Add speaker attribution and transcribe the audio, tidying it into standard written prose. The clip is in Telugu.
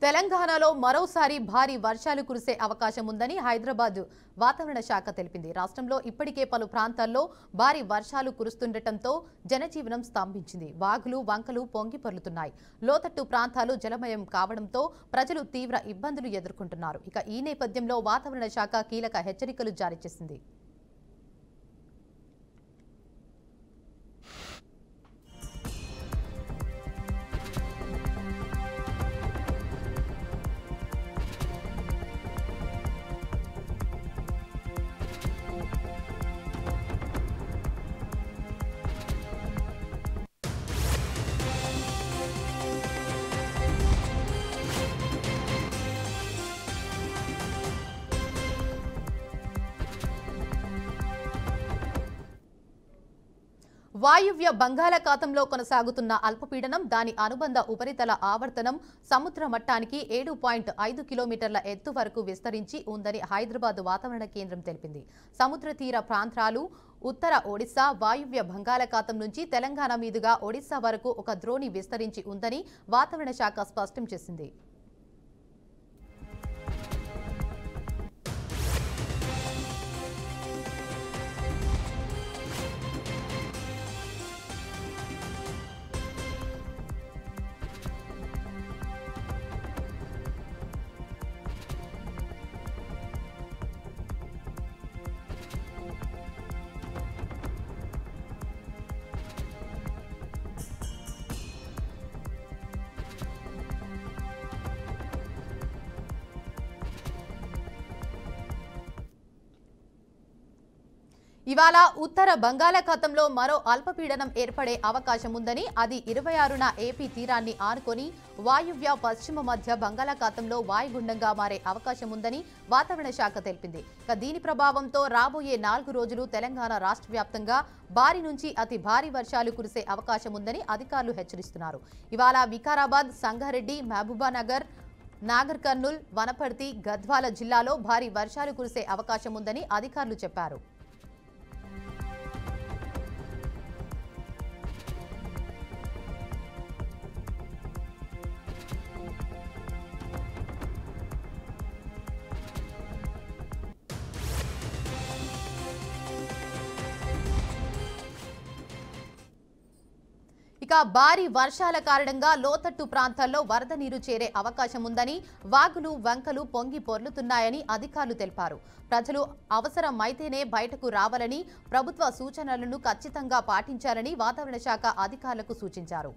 Speaker 1: తెలంగాణలో మరోసారి భారీ వర్షాలు కురిసే అవకాశం ఉందని హైదరాబాద్ వాతావరణ శాఖ తెలిపింది. రాష్ట్రంలో ఇప్పటికే పలు ప్రాంతాల్లో భారీ వర్షాలు కురుస్తుండటంతో జనజీవనం స్తంభించింది. వాగులు, వంకలు పొంగి పొర్లుతున్నాయి. లోతట్టు ప్రాంతాలు జలమయం కావడంతో ప్రజలు తీవ్ర ఇబ్బందులు ఎదుర్కొంటున్నారు. ఇక ఈ నేపథ్యంలో వాతావరణ శాఖ కీలక హెచ్చరికలు జారీ చేసింది. వాయువ్య బంగాళాఖాతంలో కొనసాగుతున్న అల్పపీడనం, దాని అనుబంధ ఉపరితల ఆవర్తనం సముద్ర మట్టానికి 7.5 కిలోమీటర్ల ఎత్తు వరకు విస్తరించి ఉందని హైదరాబాద్ వాతావరణ కేంద్రం తెలిపింది. సముద్ర తీర ప్రాంతాలు, ఉత్తర ఒడిశా, వాయువ్య బంగాళాఖాతం నుంచి తెలంగాణ మీదుగా ఒడిశా వరకు ఒక ద్రోణి విస్తరించి ఉందని వాతావరణ శాఖ స్పష్టం చేసింది. ఇవాళ ఉత్తర బంగాళాఖాతంలో మరో అల్పపీడనం ఏర్పడే అవకాశం ఉందని, అది 26న ఏపీ తీరాన్ని ఆనుకొని వాయువ్య పశ్చిమ మధ్య బంగాళాఖాతంలో వాయుగుండంగా మారే అవకాశం ఉందని వాతావరణ శాఖ తెలిపింది. దీని ప్రభావంతో రాబోయే 4 రోజులు తెలంగాణ రాష్ట్ర వ్యాప్తంగా భారీ నుంచి అతి భారీ వర్షాలు కురిసే అవకాశం ఉందని అధికారులు హెచ్చరిస్తున్నారు. ఇవాళ వికారాబాద్, సంగారెడ్డి, మహబూబానగర్, నాగర్ కర్నూల్, వనపర్తి, గద్వాల జిల్లాలో భారీ వర్షాలు కురిసే అవకాశం ఉందని అధికారులు చెప్పారు. ఇక భారీ వర్షాల కారణంగా లోతట్టు ప్రాంతాల్లో వరద నీరు చేరే అవకాశం ఉందని, వాగులు, వంకలు పొంగి పొర్లుతున్నాయని అధికారులు తెలిపారు. ప్రజలు అవసరమైతేనే బయటకు రావాలని, ప్రభుత్వ సూచనలను ఖచ్చితంగా పాటించాలని వాతావరణ శాఖ అధికారులకు సూచించారు.